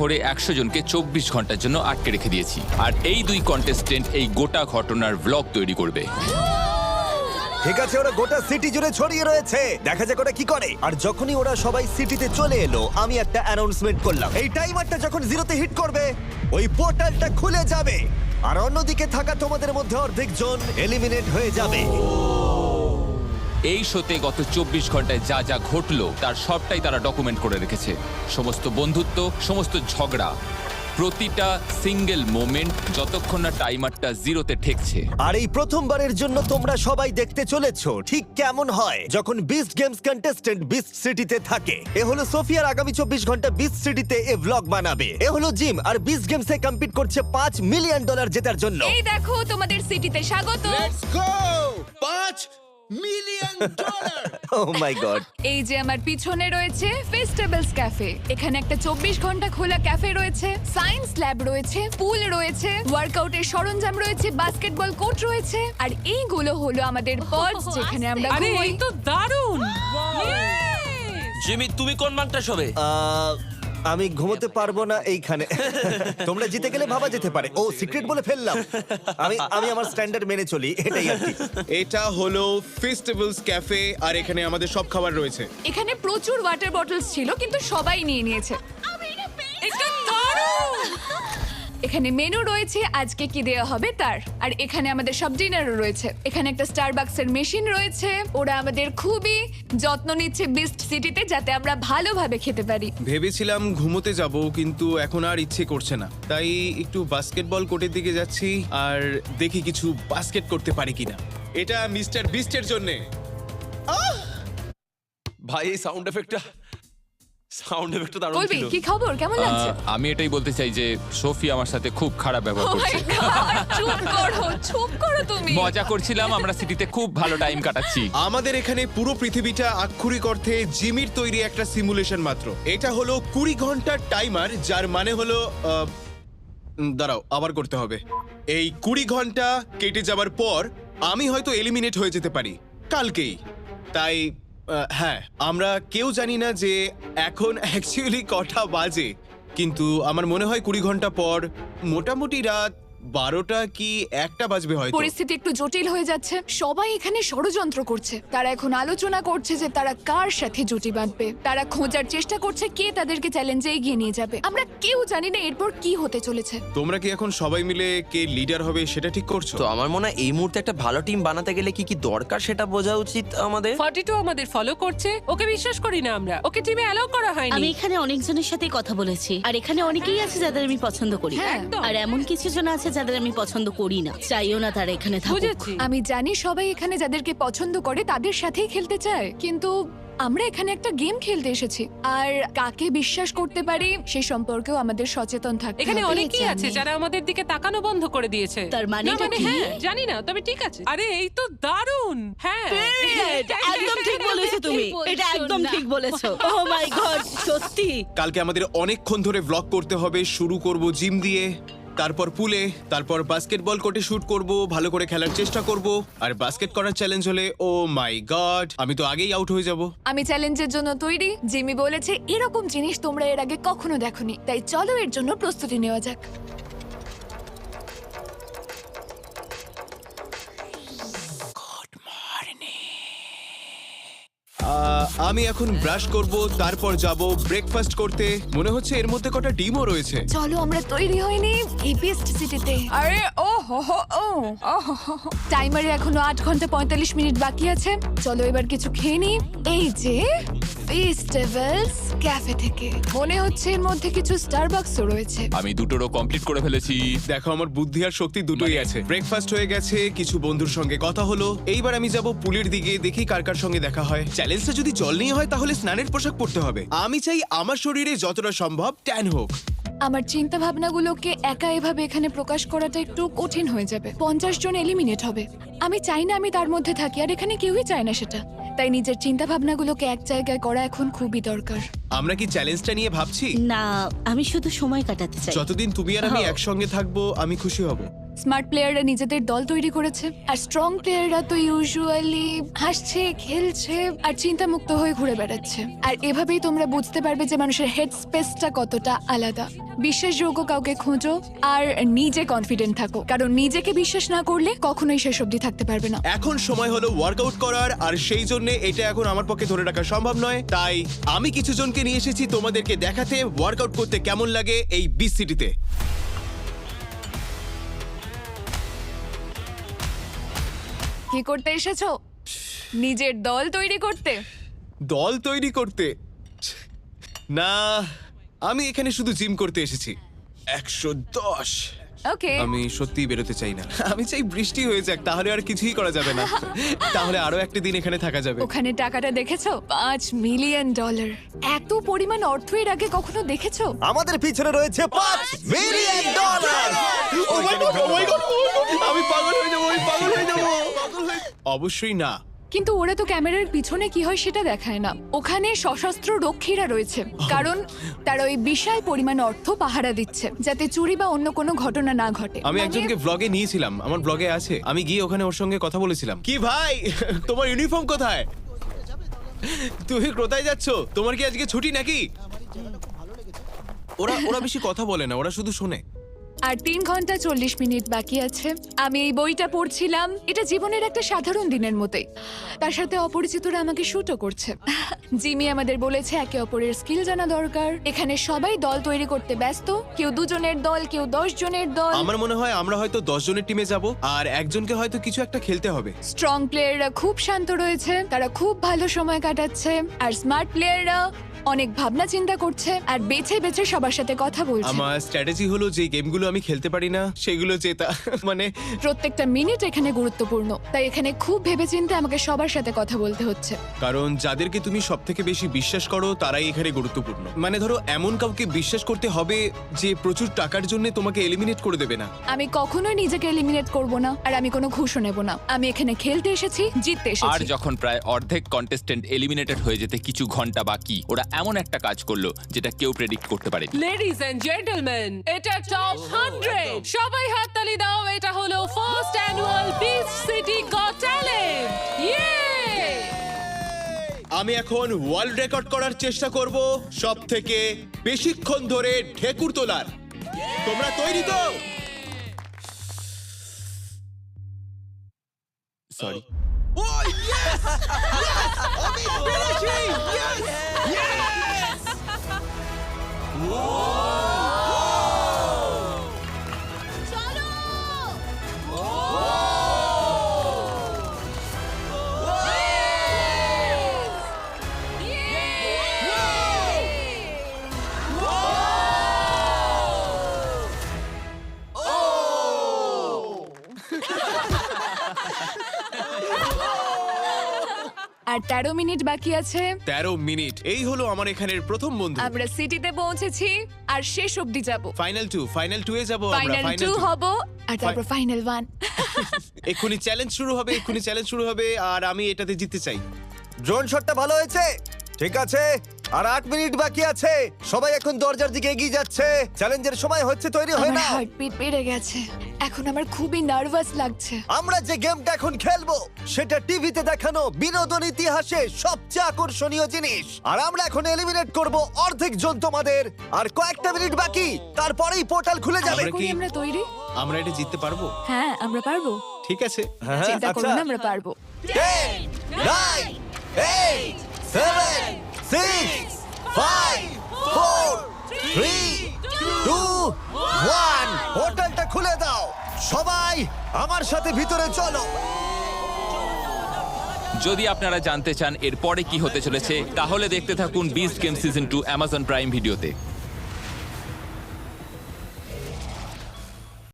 ধরে 100 জনকে 24 ঘন্টার জন্য আটকে রেখে দিয়েছি, আর এই দুই কন্টেস্টেন্ট এই গোটা ঘটনার ভ্লগ তৈরি করবে। ঠিক আছে, ওরা গোটা সিটি জুড়ে ছড়িয়ে রয়েছে, দেখা যাক ওরা কি করে। আর যখনই ওরা সবাই সিটিতে চলে এলো, আমি একটা অ্যানাউন্সমেন্ট করলাম। এই টাইমারটা যখন জিরোতে হিট করবে, ওই পোর্টালটা খুলে যাবে, আর অন্যদিকে থাকা তোমাদের মধ্যে অর্ধেক জন এলিমিনেট হয়ে যাবে। এই শোতে গত 24 ঘন্টায় যা যা ঘটলো তার সবটাই তারা ডকুমেন্ট করে রেখেছে। সমস্ত বন্ধুত্ব, সমস্ত ঝগড়া, প্রতিটা সিঙ্গেল মোমেন্ট, যতক্ষণ না টাইমারটা জিরোতে ঠেকছে। আর এই প্রথমবারের জন্য তোমরা সবাই দেখতে চলেছো ঠিক কেমন হয় যখন বিস্ট গেমস কন্টেস্ট্যান্ট বিস্ট সিটিতে থাকে। এ হলো সোফিয়ার আগামী 24 ঘন্টা বিস্ট সিটিতে এ ভ্লগ বানাবে। এ হলো জিম, আর বিস্ট গেমসে কম্পিট করছে $5 মিলিয়ন জেতার জন্য। এই দেখো তোমাদের সিটিতে স্বাগত। Let's go! $5 million! Oh my god. এই যে আমার পিছনে রয়েছে ফেস্টিভ্যালস ক্যাফে। এখানে একটা 24 ঘন্টা খোলা ক্যাফে রয়েছে, সায়েন্স ল্যাব রয়েছে, পুল রয়েছে, ওয়ার্কআউটের সরঞ্জাম রয়েছে, বাস্কেটবল কোর্ট রয়েছে, আর এইগুলো হলো আমাদের পডস যেখানে আমরা আরে ঘুমোই। এই তো দারুণ! জিমি, তুমি কোন বাংটা শোবে? আমি ঘুমোতে পারবো না এইখানে। তোমরা জিতে গেলে ভাবা যেতে পারে। ও সিক্রেট বলে ফেললাম। আমি আমার স্ট্যান্ডার্ড মেনে চলি, এটাই আর কি। এটা হলো ফেস্টিভ্যালস ক্যাফে, আর এখানে আমাদের সব খাবার রয়েছে। এখানে প্রচুর ওয়াটার বটলস ছিল কিন্তু সবাই নিয়ে নিয়েছে। এটা দারুণ! এখানে মেনু রয়েছে আজকে কি দেওয়া হবে তার, আর এখানে আমাদের সব ডিনারও রয়েছে। এখানে একটা স্টারবাকসের মেশিন রয়েছে। ওরা আমাদের খুবই যত্ন নিচ্ছে বিস্ট সিটিতে, যাতে আমরা ভালোভাবে খেতে পারি। ভেবেছিলাম ঘুমোতে যাব, কিন্তু এখন আর ইচ্ছে করছে না, তাই একটু বাস্কেটবল কোর্টের দিকে যাচ্ছি আর দেখি কিছু বাস্কেট করতে পারি কিনা। এটা মিস্টার বিস্টের জন্য। ভাই, এই সাউন্ড এফেক্টটা দারুণ বলবি ছিল। কি খবর, কেমন লাগছে? আমি এটাই বলতে চাই যে সোফি আমার সাথে খুব খারাপ ব্যবহার Oh my করছে। God, চুপ করো তুমি। মজা করছিলাম, আমরা সিটিতে খুব ভালো টাইম কাটাচ্ছি। আমাদের এখানে পুরো পৃথিবীটা আক্ষরিক অর্থে জিমির তৈরি একটা সিমুলেশন মাত্র। এটা হলো 20 ঘন্টার টাইমার, যার মানে হলো দাঁড়াও, আবার করতে হবে। এই 20 ঘন্টা কেটে যাবার পর আমি হয়তো এলিমিনেট হয়ে যেতে পারি কালকেই। তাই হ্যাঁ, আমরা কেউ জানি না যে এখন অ্যাকচুয়ালি কটা বাজে, কিন্তু আমার মনে হয় 20 ঘন্টা পর মোটামুটি রাত 12টা কি 1টা বাজবে হয়তো। পরিস্থিতি একটু জটিল হয়ে যাচ্ছে। সবাই এখানে ষড়যন্ত্র করছে। তারা এখন আলোচনা করছে যে তারা কার সাথে জুটি বাঁধবে। তারা খোঁজার চেষ্টা করছে কে তাদেরকে চ্যালেঞ্জে এগিয়ে নিয়ে যাবে। আমরা কেউ জানি না এরপর কি হতে চলেছে। তোমরা কি এখন সবাই মিলে কে লিডার হবে সেটা ঠিক করছো? তো আমার মনে হয় এই মুহূর্তে একটা ভালো টিম বানাতে গেলে কি কি দরকার সেটা বোঝা উচিত আমাদের। 42 আমাদের ফলো করছে, ওকে বিশ্বাস করি না আমরা। ওকে টিমে অ্যালাউ করা আমি হয়নি। এখানে অনেকজনের সাথে কথা বলেছি, আর এখানে অনেকেই আছে যাদের আমি পছন্দ করি, হ্যাঁ, একদম। আর এমন কিছু জন আছে যাদের আমি পছন্দ করি না, চাইও না তারা এখানে থাকুক। বুঝেছি। আমি জানি সবাই এখানে যাদেরকে পছন্দ করে তাদের সাথেই খেলতে চায়, কিন্তু আমরা এখানে একটা গেম খেলতে এসেছি, আর কাকে বিশ্বাস করতে পারি সে সম্পর্কেও আমাদের সচেতন থাকতে এখানে হবে। অনেকেই আছে যারা আমাদের দিকে তাকানো বন্ধ করে দিয়েছে। তার মানেটা না, মানে কি? হ্যাঁ, জানি না, তবে ঠিক আছে। আরে এই তো দারুণ! হ্যাঁ, একদম ঠিক বলেছো তুমি, এটা একদম ঠিক বলেছো। ও মাই গড, সত্যি। কালকে আমাদের অনেকক্ষণ ধরে ব্লগ করতে হবে। শুরু করব জিম দিয়ে, তারপর পুলে, তারপর বাস্কেটবল কোর্টে শুট করব, ভালো করে খেলার চেষ্টা করব। আর বাস্কেট করার চ্যালেঞ্জ হলে ও মাই গড, আমি তো আগেই আউট হয়ে যাব। আমি চ্যালেঞ্জের জন্য তৈরি। জিমি বলেছে এরকম জিনিস তোমরা এর আগে কখনো দেখোনি, তাই চলো এর জন্য প্রস্তুতি নেওয়া যাক। আমি এখন ব্রাশ করব, তারপর যাব ব্রেকফাস্ট করতে। মনে হচ্ছে এর মধ্যে কটা ডিমও রয়েছে। চলো আমরা তৈরি হইনি এই বেস্ট সিটিতে। আরে ও হো হো ও টাইমারে এখনো 8 ঘন্টা 45 মিনিট বাকি আছে। চলো এবার কিছু খেয়ে নিই। এই যে ফেস্টিভ্যালস ক্যাফে থেকে মনে হচ্ছে এর মধ্যে কিছু স্টারবাকসও রয়েছে। আমি দুটোরও কমপ্লিট করে ফেলেছি। দেখো, আমার বুদ্ধি আর শক্তি দুটোই আছে। ব্রেকফাস্ট হয়ে গেছে, কিছু বন্ধুর সঙ্গে কথা হলো। এইবার আমি যাব পুলের দিকে, দেখি কার কার সঙ্গে দেখা হয়। চ্যালেঞ্জটা যদি জল নিয়ে হয় তাহলে স্নানের পোশাক পরতে হবে। আমি চাই আমার শরীরে যতটা সম্ভব ট্যান হোক। আমার চিন্তা ভাবনাগুলোকে একা এভাবে এখানে প্রকাশ করাটা একটু কঠিন হয়ে যাবে। 50 জন এলিমিনেট হবে। আমি চাই না আমি তার মধ্যে থাকি, আর এখানে কেউই চায় না সেটা। তাই নিজের চিন্তা ভাবনাগুলোকে এক জায়গায় করা এখন খুবই দরকার। আমরা কি চ্যালেঞ্জটা নিয়ে ভাবছি? না, আমি শুধু সময় কাটাতে চাই। যতদিন তুমি আর আমি একসঙ্গে থাকবো আমি খুশি হব। স্মার্ট প্লেয়াররা নিজেদের দল তৈরি করেছে, আর স্ট্রং প্লেয়াররা তো ইউজুয়ালি হাসছে, খেলছে আর চিন্তামুক্ত হয়ে ঘুরে বেড়াচ্ছে। আর এভাবেই তোমরা বুঝতে পারবে যে মানুষের হেড স্পেসটা কতটা আলাদা। বিশ্বাসযোগ্য কাউকে খোঁজো আর নিজে কনফিডেন্ট থাকো, কারণ নিজেকে বিশ্বাস না করলে কখনোই শেষ অবধি থাকতে পারবে না। এখন সময় হলো ওয়ার্কআউট করার, আর সেই জন্য এটা এখন আমার পক্ষে ধরে রাখা সম্ভব নয়। তাই আমি কিছু জনকে নিয়ে এসেছি তোমাদেরকে দেখাতে ওয়ার্কআউট করতে কেমন লাগে এই বিচ সিটিতে। কি করতে এসেছো? নিজের দল তৈরি করতে? দল তৈরি করতে না, আমি এখানে শুধু জিম করতে এসেছি। 110। ওকে, আমি সত্যিই বেরোতে চাই না। আমি চাই বৃষ্টি হয়ে যাক, তাহলে আর কিছুই করা যাবে না। তাহলে আরো একটা দিন এখানে থাকা যাবে। ওখানে টাকাটা দেখেছো? $5 মিলিয়ন। এত পরিমাণ অর্থ এর আগে কখনো দেখেছো? আমাদের পিছনে রয়েছে $5 million. Oh my God, oh my God, oh my God! আমি পাগল হয়ে যাবো, আমি পাগল হয়ে যাবো। অবশ্যই না। কিন্তু ওরা তো ক্যামেরার পিছনে কি হয় সেটা দেখায় না। ওখানে সশস্ত্র রক্ষীরা রয়েছে, কারণ তারা ওই বিশাল পরিমাণ অর্থ পাহারা দিচ্ছে যাতে চুরি বা অন্য কোনো ঘটনা না ঘটে। আমি মানে- একজনকে ব্লগে নিয়েছিলাম, আমার ব্লগে আছে। আমি গিয়ে ওখানে ওর সঙ্গে কথা বলেছিলাম। কি ভাই, তোমার ইউনিফর্ম কোথায়? তুমি কোথায় যাচ্ছ? তোমার কি আজকে ছুটি নাকি? ওরা বেশি কথা বলে না, ওরা শুধু শোনে। আর 3 ঘন্টা 40 মিনিট বাকি আছে। আমি এই বইটা পড়ছিলাম। এটা জীবনের একটা সাধারণ দিনের মতোই। তার সাথে অপরিচিতরা আমাকে শুটও করছে। জিমি আমাদের বলেছে একে অপরের স্কিল জানা দরকার। এখানে সবাই দল তৈরি করতে ব্যস্ত, কেউ 2 জনের দল, কেউ 10 জনের দল। আমার মনে হয় আমরা হয়তো 10 জনের টিমে যাব, আর একজনকে হয়তো কিছু একটা খেলতে হবে। স্ট্রং প্লেয়াররা খুব শান্ত রয়েছে, তারা খুব ভালো সময় কাটাচ্ছে। আর স্মার্ট প্লেয়াররা অনেক ভাবনা চিন্তা করছে আর বেছে বেছে সবার সাথে কথা বলছে। আমার স্ট্র্যাটেজি হলো যে গেমগুলো আমি খেলতে পারি না সেগুলো জেতা। মানে প্রত্যেকটা মিনিট এখানে গুরুত্বপূর্ণ, তাই এখানে খুব ভেবেচিন্তে আমাকে সবার সাথে কথা বলতে হচ্ছে। কারণ যাদেরকে তুমি সবথেকে বেশি বিশ্বাস করো তারাই এখানে গুরুত্বপূর্ণ। মানে ধরো এমন কাউকে বিশ্বাস করতে হবে যে প্রচুর টাকার জন্য তোমাকে এলিমিনেট করে দেবে না। আমি কখনোই নিজেকে এলিমিনেট করব না, আর আমি কোনো ঘুষও নেব না। আমি এখানে খেলতে এসেছি, জিততে আর এসেছি। যখন প্রায় অর্ধেক কন্টেস্টেন্ট এলিমিনেটেড হয়ে যেতে কিছু ঘন্টা বাকি, ওরা এমন একটা কাজ করলো যেটা কেউ প্রেডিক্ট করতে পারেনি। লেডিজ এন্ড জেন্টলম্যান, এটা টপ 100। সবাই হাততালি দাও। এটা হলো first annual beach city goat talent. ইয়ে! আমি এখন ওয়ার্ল্ড রেকর্ড করার চেষ্টা করব সবথেকে বেশিক্ষণ ধরে ঢেকুর তোলার। তোমরা তৈরি তো? সরি। আর 13 মিনিট বাকি আছে। 13 মিনিট। এই হলো আমার এখানের প্রথম বন্ধু। আমরা সিটিতে পৌঁছেছি আর শেষ অবধি যাব। ফাইনাল 2 এ যাব আমরা। ফাইনাল ফাইনাল 2 2 হব আর তারপর ফাইনাল 1। এক্ষুনি চ্যালেঞ্জ শুরু হবে, আর আমি এটাতে জিততে চাই। ড্রোন শটটা ভালো হয়েছে। ঠিক আছে, আর 8 মিনিট বাকি আছে। সবাই এখন দরজার দিকে এগিয়ে যাচ্ছে। চ্যালেঞ্জের সময় হচ্ছে, তৈরি হয়ে আমার নাও। হার্টবিট বেড়ে গেছে। এখন আমার খুবই নার্ভাস লাগছে। আমরা যে গেমটা এখন খেলবো সেটা টিভিতে দেখানো বিনোদন ইতিহাসে সবচেয়ে আকর্ষণীয় জিনিস। আর আমরা এখন এলিমিনেট করব অর্ধেক জন তোমাদের। আর কয়েকটা মিনিট বাকি, তারপরেই পোর্টাল খুলে যাবে। আমরা করি কি- আমরা তৈরি? আমরা এটা জিততে পারবো? হ্যাঁ, আমরা পারবো। ঠিক আছে। হ্যাঁ, চিন্তা করো আচ্ছা। না, আমরা পারবো। 10, 9, 8, 7, 6, 5, 4, 3, 2, 1। পোর্টালটা খুলে দাও। সবাই আমার সাথে ভিতরে চলো। যদি আপনারা জানতে চান এর পরে কি হতে চলেছে, তাহলে দেখতে থাকুন beach game season 2 Amazon prime ভিডিওতে।